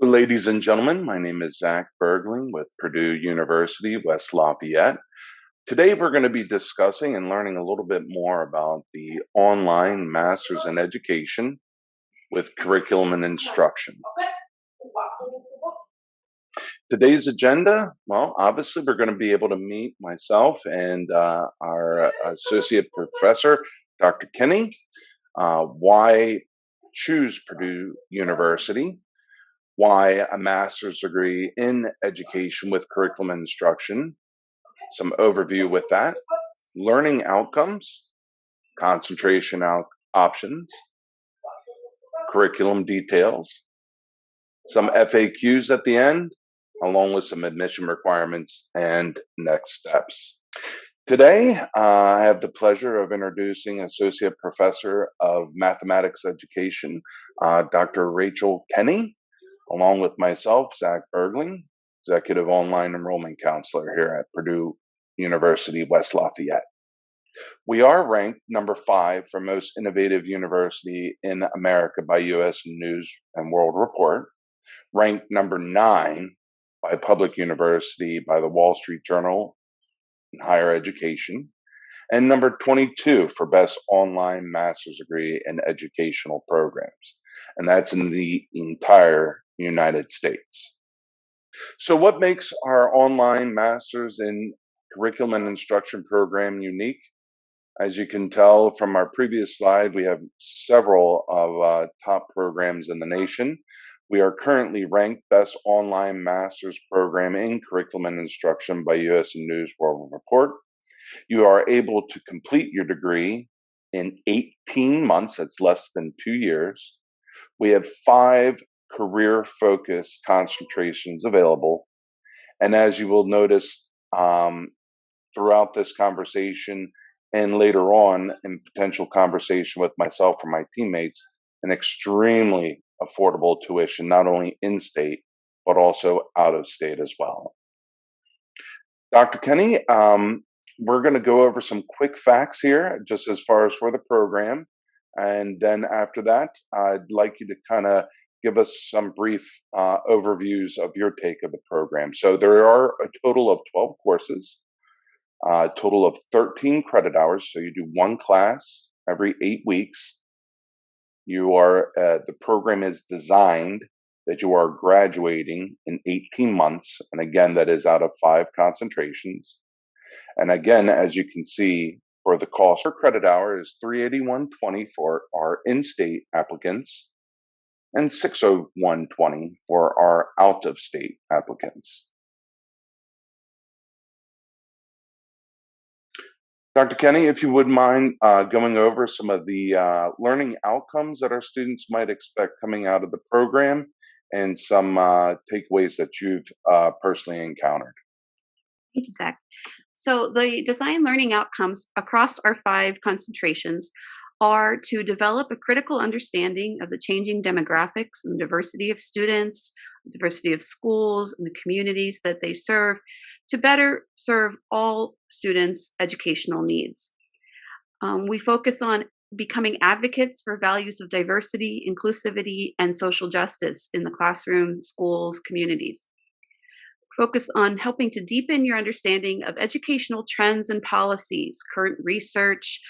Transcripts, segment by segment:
Ladies and gentlemen, my name is Zach Bergling with Purdue University, West Lafayette. Today, we're going to be discussing and learning a little bit more about the online Masters in Education with curriculum and instruction. Today's agenda, well, obviously, we're going to be able to meet myself and our Associate Professor, Dr. Kenney. Why choose Purdue University? Why a master's degree in education with curriculum and instruction, some overview with that, learning outcomes, concentration options, curriculum details, some FAQs at the end, along with some admission requirements and next steps. Today, I have the pleasure of introducing Associate Professor of Mathematics Education, Dr. Rachael Kenney, along with myself, Zach Bergling, Executive Online Enrollment Counselor here at Purdue University, West Lafayette. We are ranked number 5 for most innovative university in America by U.S. News and World Report, ranked number 9 by Public University by the Wall Street Journal in higher education, and number 22 for best online master's degree in educational programs. And that's in the entire United States. So, what makes our online master's in curriculum and instruction program unique? As you can tell from our previous slide, we have several of top programs in the nation. We are currently ranked best online master's program in curriculum and instruction by U.S. News World Report. You are able to complete your degree in 18 months, that's less than 2 years. We have 5 career focused concentrations available. And as you will notice throughout this conversation and later on in potential conversation with myself or my teammates, an extremely affordable tuition, not only in state, but also out of state as well. Dr. Kenney, we're going to go over some quick facts here, just as far as for the program. And then after that, I'd like you to kind of give us some brief overviews of your take of the program. So there are a total of 12 courses, a total of 13 credit hours. So you do one class every 8 weeks. The program is designed that you are graduating in 18 months. And again, that is out of 5 concentrations. And again, as you can see, for the cost per credit hour is $381.20 for our in-state applicants and $601.20 for our out-of-state applicants. Dr. Kenney, if you would mind going over some of the learning outcomes that our students might expect coming out of the program and some takeaways that you've personally encountered. Thank you, Zach. So the design learning outcomes across our 5 concentrations are to develop a critical understanding of the changing demographics and diversity of students, diversity of schools, and the communities that they serve to better serve all students' educational needs. We focus on becoming advocates for values of diversity, inclusivity, and social justice in the classrooms, schools, communities. Focus on helping to deepen your understanding of educational trends and policies, current research,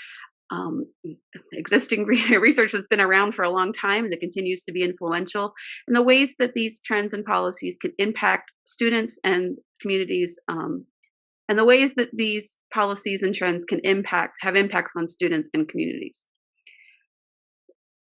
existing research that's been around for a long time and that continues to be influential, and the ways that these trends and policies could impact students and communities, and the ways that these policies and trends can have impacts on students and communities.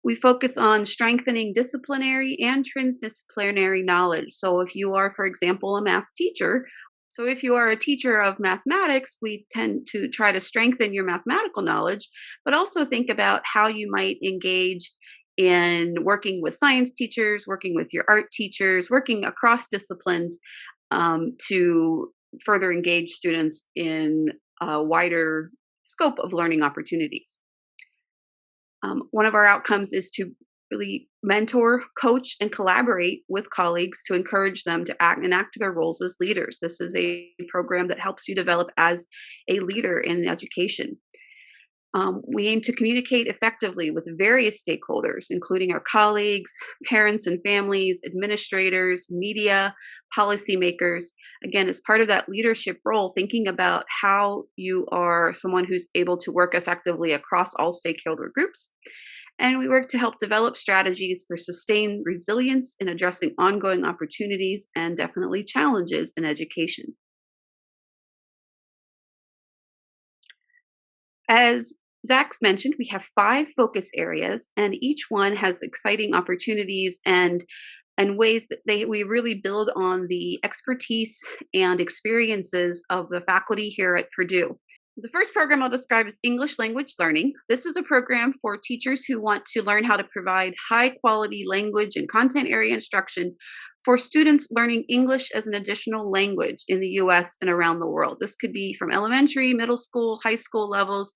We focus on strengthening disciplinary and transdisciplinary knowledge. So if you are, for example, a math teacher, so if you are a teacher of mathematics, we tend to try to strengthen your mathematical knowledge, but also think about how you might engage in working with science teachers, working with your art teachers, working across disciplines to further engage students in a wider scope of learning opportunities. One of our outcomes is to really mentor, coach, and collaborate with colleagues to encourage them to enact their roles as leaders. This is a program that helps you develop as a leader in education. We aim to communicate effectively with various stakeholders, including our colleagues, parents and families, administrators, media, policymakers. Again, as part of that leadership role, thinking about how you are someone who's able to work effectively across all stakeholder groups. And we work to help develop strategies for sustained resilience in addressing ongoing opportunities and definitely challenges in education. As Zach's mentioned, we have 5 focus areas, and each one has exciting opportunities and ways that we really build on the expertise and experiences of the faculty here at Purdue. The first program I'll describe is English language learning. This is a program for teachers who want to learn how to provide high quality language and content area instruction for students learning English as an additional language in the US and around the world. This could be from elementary, middle school, high school levels.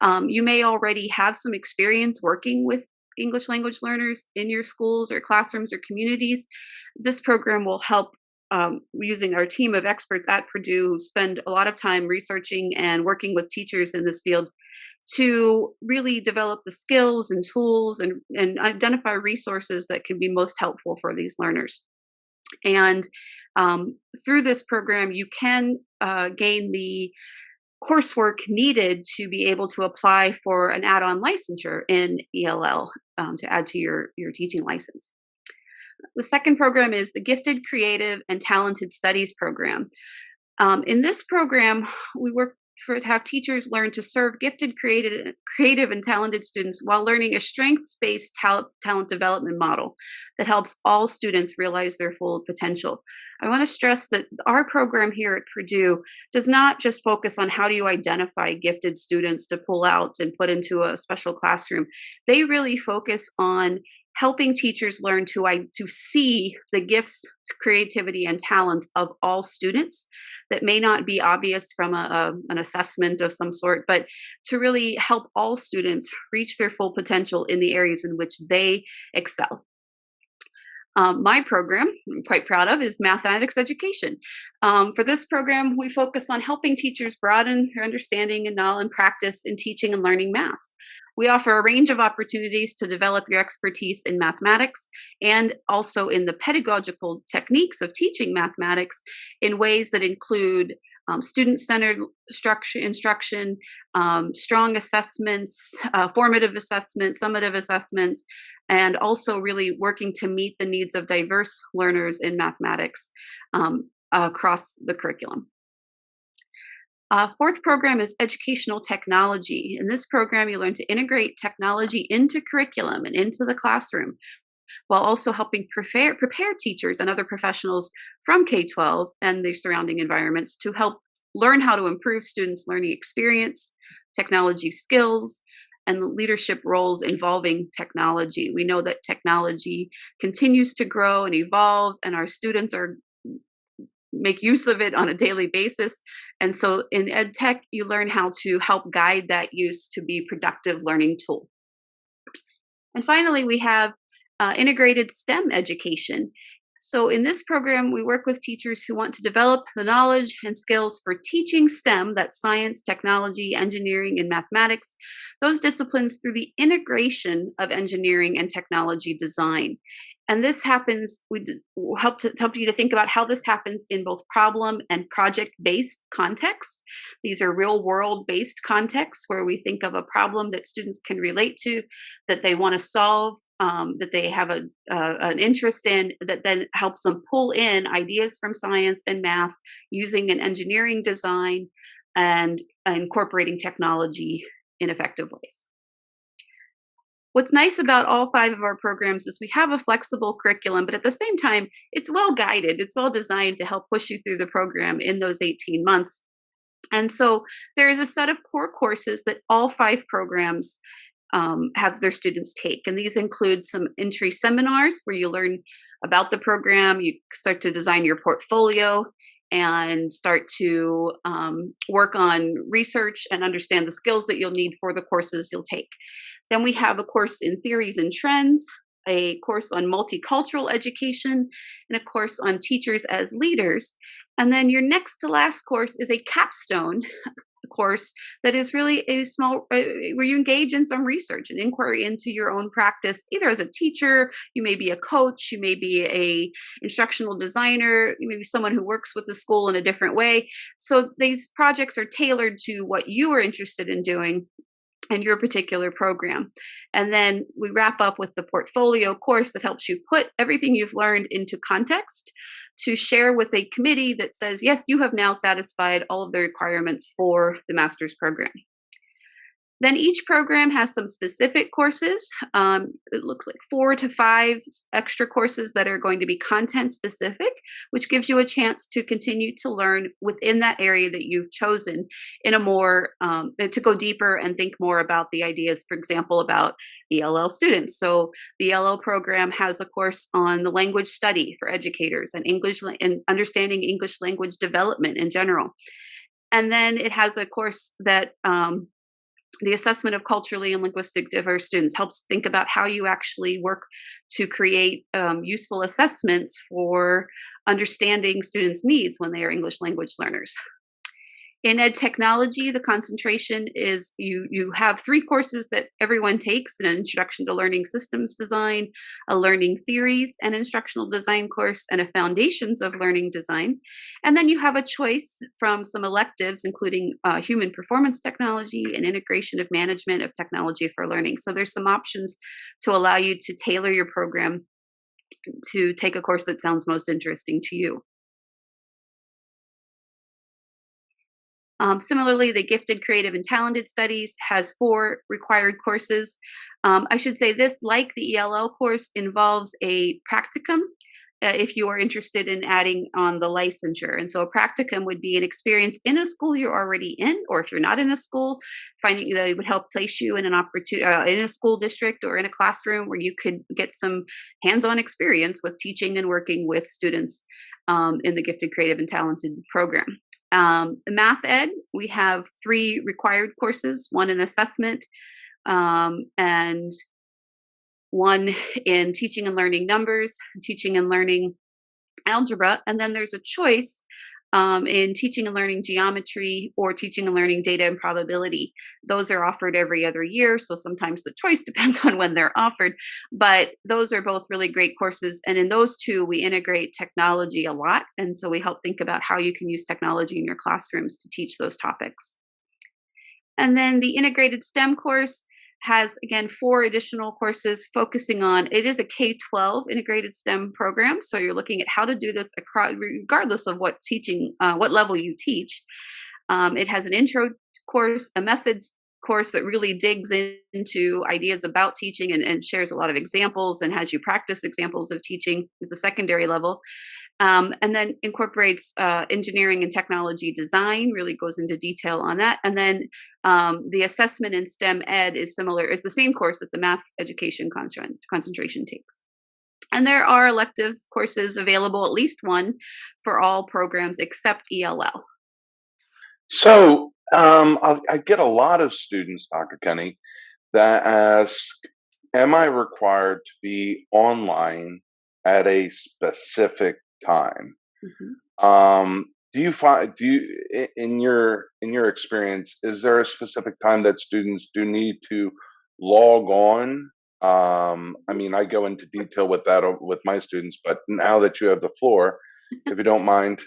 You may already have some experience working with English language learners in your schools or classrooms or communities. This program will help using our team of experts at Purdue who spend a lot of time researching and working with teachers in this field to really develop the skills and tools and identify resources that can be most helpful for these learners. And through this program, you can gain the coursework needed to be able to apply for an add-on licensure in ELL to add to your teaching license. The second program is the Gifted, Creative, and Talented Studies program. In this program, we work to have teachers learn to serve gifted, creative, and talented students while learning a strengths-based talent development model that helps all students realize their full potential. I want to stress that our program here at Purdue does not just focus on how do you identify gifted students to pull out and put into a special classroom. They really focus on helping teachers learn to see the gifts, creativity, and talents of all students that may not be obvious from an assessment of some sort, but to really help all students reach their full potential in the areas in which they excel. My program, I'm quite proud of, is mathematics education. For this program, we focus on helping teachers broaden their understanding and knowledge and practice in teaching and learning math. We offer a range of opportunities to develop your expertise in mathematics and also in the pedagogical techniques of teaching mathematics in ways that include student-centered instruction, strong assessments, formative assessment, summative assessments, and also really working to meet the needs of diverse learners in mathematics across the curriculum. Fourth program is educational technology. In this program, you learn to integrate technology into curriculum and into the classroom, while also helping prepare teachers and other professionals from K-12 and their surrounding environments to help learn how to improve students' learning experience, technology skills, and leadership roles involving technology. We know that technology continues to grow and evolve, and our students make use of it on a daily basis. And so in ed tech, you learn how to help guide that use to be productive learning tool. And finally, we have integrated STEM education. So in this program, we work with teachers who want to develop the knowledge and skills for teaching STEM, that's science, technology, engineering, and mathematics, those disciplines through the integration of engineering and technology design. And this happens, we help you to think about how this happens in both problem and project-based contexts. These are real-world based contexts where we think of a problem that students can relate to, that they want to solve, that they have an interest in, that then helps them pull in ideas from science and math using an engineering design and incorporating technology in effective ways. What's nice about all 5 of our programs is we have a flexible curriculum, but at the same time, it's well guided. It's well designed to help push you through the program in those 18 months. And so there is a set of core courses that all 5 programs have their students take. And these include some entry seminars where you learn about the program, you start to design your portfolio, and start to work on research and understand the skills that you'll need for the courses you'll take. Then we have a course in theories and trends, a course on multicultural education, and a course on teachers as leaders. And then your next to last course is a capstone course that is really a small, where you engage in some research and inquiry into your own practice, either as a teacher, you may be a coach, you may be a instructional designer, you may be someone who works with the school in a different way. So these projects are tailored to what you are interested in doing and your particular program. And then we wrap up with the portfolio course that helps you put everything you've learned into context to share with a committee that says, yes, you have now satisfied all of the requirements for the master's program. Then each program has some specific courses. It looks like 4 to 5 extra courses that are going to be content specific, which gives you a chance to continue to learn within that area that you've chosen in a more, to go deeper and think more about the ideas, for example, about ELL students. So the ELL program has a course on the language study for educators and English and understanding English language development in general. And then it has a course that the assessment of culturally and linguistic diverse students helps think about how you actually work to create useful assessments for understanding students' needs when they are English language learners. In ed technology, the concentration is you have 3 courses that everyone takes: an introduction to learning systems design, a learning theories and instructional design course, and a foundations of learning design. And then you have a choice from some electives, including human performance technology and integration of management of technology for learning. So there's some options to allow you to tailor your program to take a course that sounds most interesting to you. Similarly, the Gifted, Creative, and Talented Studies has 4 required courses. I should say this, like the ELL course, involves a practicum if you are interested in adding on the licensure. And so a practicum would be an experience in a school you're already in, or if you're not in a school, finding that it would help place you in an opportunity in a school district or in a classroom where you could get some hands-on experience with teaching and working with students in the Gifted, Creative, and Talented program. MathEd, we have 3 required courses, 1 in assessment, and 1 in teaching and learning numbers, teaching and learning algebra, and then there's a choice in teaching and learning geometry or teaching and learning data and probability. Those are offered every other year, so sometimes the choice depends on when they're offered, but those are both really great courses. And in those 2, we integrate technology a lot, and so we help think about how you can use technology in your classrooms to teach those topics. And then the integrated STEM course has, again, 4 additional courses focusing on, it is a K-12 integrated STEM program. So you're looking at how to do this across, regardless of what teaching, what level you teach. It has an intro course, a methods course that really digs into ideas about teaching and shares a lot of examples and has you practice examples of teaching at the secondary level. And then incorporates engineering and technology design, really goes into detail on that. And then the assessment in STEM Ed is the same course that the math education concentration takes. And there are elective courses available, at least 1 for all programs except ELL. So I get a lot of students, Dr. Kenny, that ask, am I required to be online at a specific time? Mhm. In your experience, is there a specific time that students do need to log on? I mean, I go into detail with that with my students, but now that you have the floor, if you don't mind,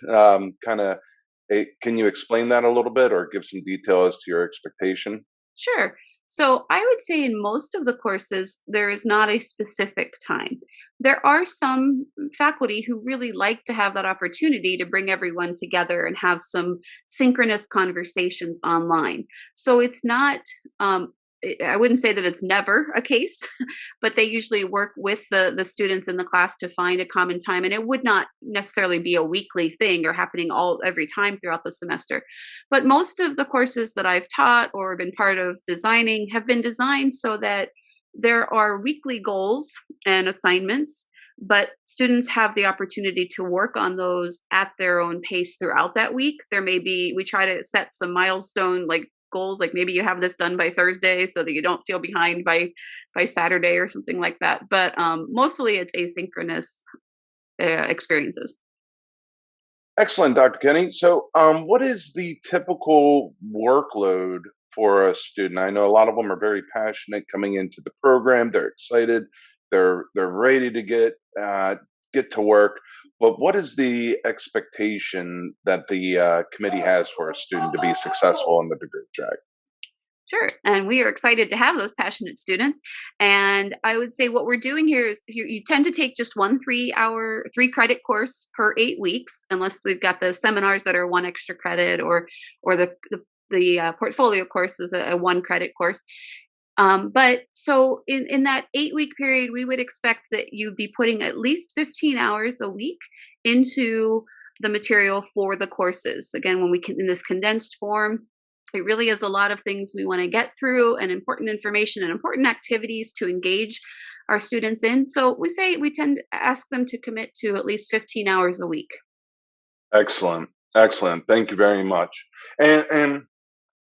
can you explain that a little bit or give some detail as to your expectation? Sure. So I would say in most of the courses, there is not a specific time. There are some faculty who really like to have that opportunity to bring everyone together and have some synchronous conversations online. So it's not, I wouldn't say that it's never a case, but they usually work with the students in the class to find a common time. And it would not necessarily be a weekly thing or happening every time throughout the semester. But most of the courses that I've taught or been part of designing have been designed so that there are weekly goals and assignments, but students have the opportunity to work on those at their own pace throughout that week. We try to set some milestone like goals, like maybe you have this done by Thursday so that you don't feel behind by Saturday or something like that. But mostly it's asynchronous experiences. Excellent, Dr. Kenny. So, what is the typical workload for a student? I know a lot of them are very passionate coming into the program. They're excited. They're ready to get to work. But what is the expectation that the committee has for a student to be successful in the degree track? Sure. And we are excited to have those passionate students. And I would say what we're doing here is you tend to take just one 3 hour, 3 credit course per 8 weeks, unless they've got the seminars that are one extra credit, or the portfolio course is a 1 credit course. But so in that 8 week period, we would expect that you'd be putting at least 15 hours a week into the material for the courses. Again, when we can in this condensed form, it really is a lot of things we want to get through, and important information and important activities to engage our students in. So we tend to ask them to commit to at least 15 hours a week. Excellent, excellent. Thank you very much. And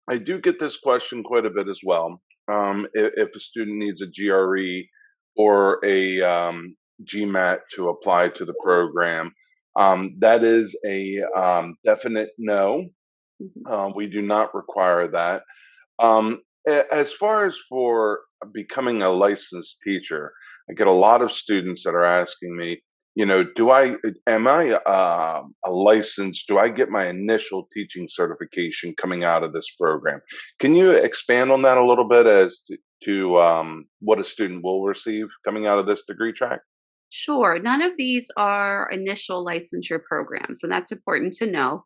I do get this question quite a bit as well. If a student needs a GRE or a GMAT to apply to the program, that is a definite no. Mhm. We do not require that. As far as for becoming a licensed teacher, I get a lot of students that are asking me, am I a licensed? Do I get my initial teaching certification coming out of this program? Can you expand on that a little bit as to what a student will receive coming out of this degree track? Sure. None of these are initial licensure programs, and that's important to know.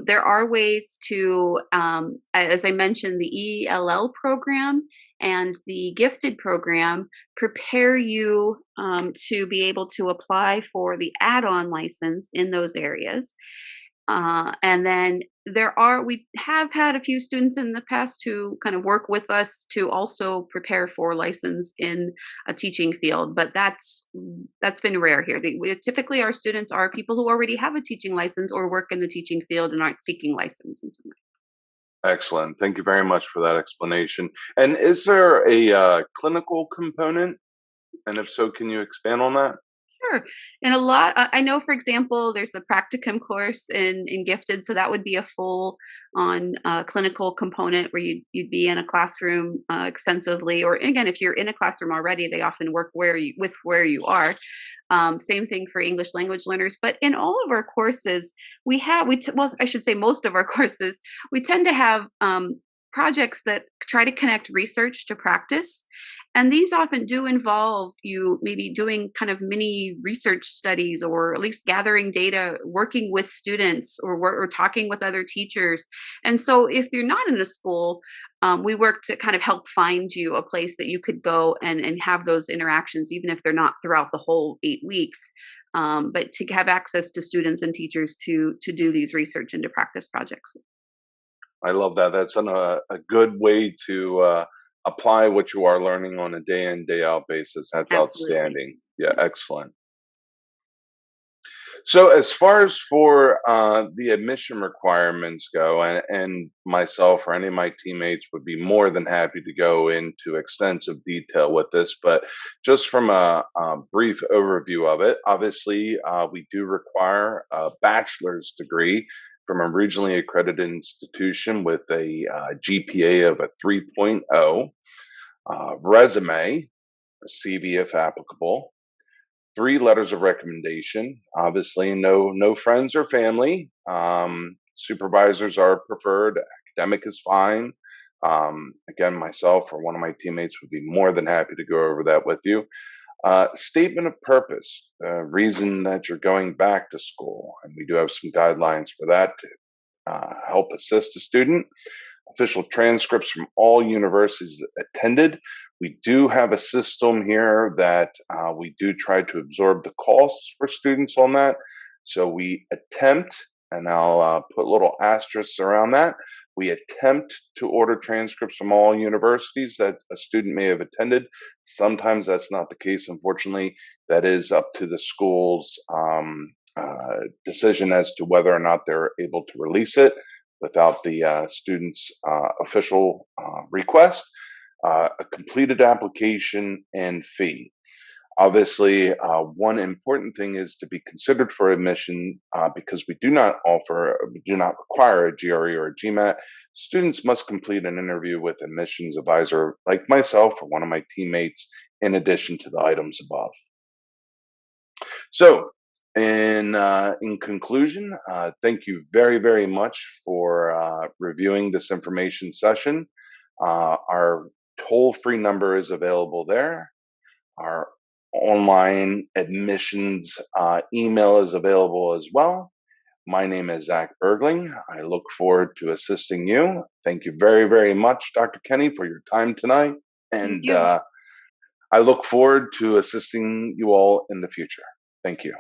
There are ways to, as I mentioned, the ELL program and the gifted program prepare you to be able to apply for the add on license in those areas. And then we have had a few students in the past who kind of work with us to also prepare for license in a teaching field, but that's been rare here. Typically, our students are people who already have a teaching license or work in the teaching field and aren't seeking license in some way. Excellent. Thank you very much for that explanation. And is there a clinical component? And if so, can you expand on that? Sure. And a lot, I know, for example, there's the practicum course in gifted, so that would be a full on clinical component where you'd be in a classroom extensively. Or again, if you're in a classroom already, they often work where you are. Same thing for English language learners. But in all of our courses, well, I should say most of our courses, we tend to have projects that try to connect research to practice. And these often do involve you maybe doing kind of mini research studies, or at least gathering data, working with students, or talking with other teachers. And so if you're not in a school, we work to kind of help find you a place that you could go and have those interactions, even if they're not throughout the whole 8 weeks. But to have access to students and teachers to do these research into practice projects. I love that. That's a good way to apply what you are learning on a day in, day out basis. That's Absolutely. outstanding. Yeah, excellent. So, as far as for the admission requirements go, and myself or any of my teammates would be more than happy to go into extensive detail with this, but just from a brief overview of it, obviously, we do require a bachelor's degree from a regionally accredited institution with a GPA of a 3.0, resume, or CV if applicable, 3 letters of recommendation. Obviously, no friends or family. Supervisors are preferred. Academic is fine. Again, myself or one of my teammates would be more than happy to go over that with you. Statement of purpose, reason that you're going back to school, and we do have some guidelines for that to help assist a student. Official transcripts from all universities attended. We do have a system here that we do try to absorb the costs for students on that. So we attempt, and I'll put little asterisks around that. We attempt to order transcripts from all universities that a student may have attended. Sometimes that's not the case, unfortunately. That is up to the school's decision as to whether or not they're able to release it without the student's official request, a completed application and fee. Obviously, one important thing is to be considered for admission because we do not require a GRE or a GMAT. Students must complete an interview with admissions advisor like myself or one of my teammates in addition to the items above. So, in conclusion, thank you very, very much for reviewing this information session. Our toll-free number is available there. Our online admissions email is available as well. My name is Zach Bergling. I look forward to assisting you. Thank you very, very much, Dr. Kenney, for your time tonight. Thank And you. I look forward to assisting you all in the future. Thank you.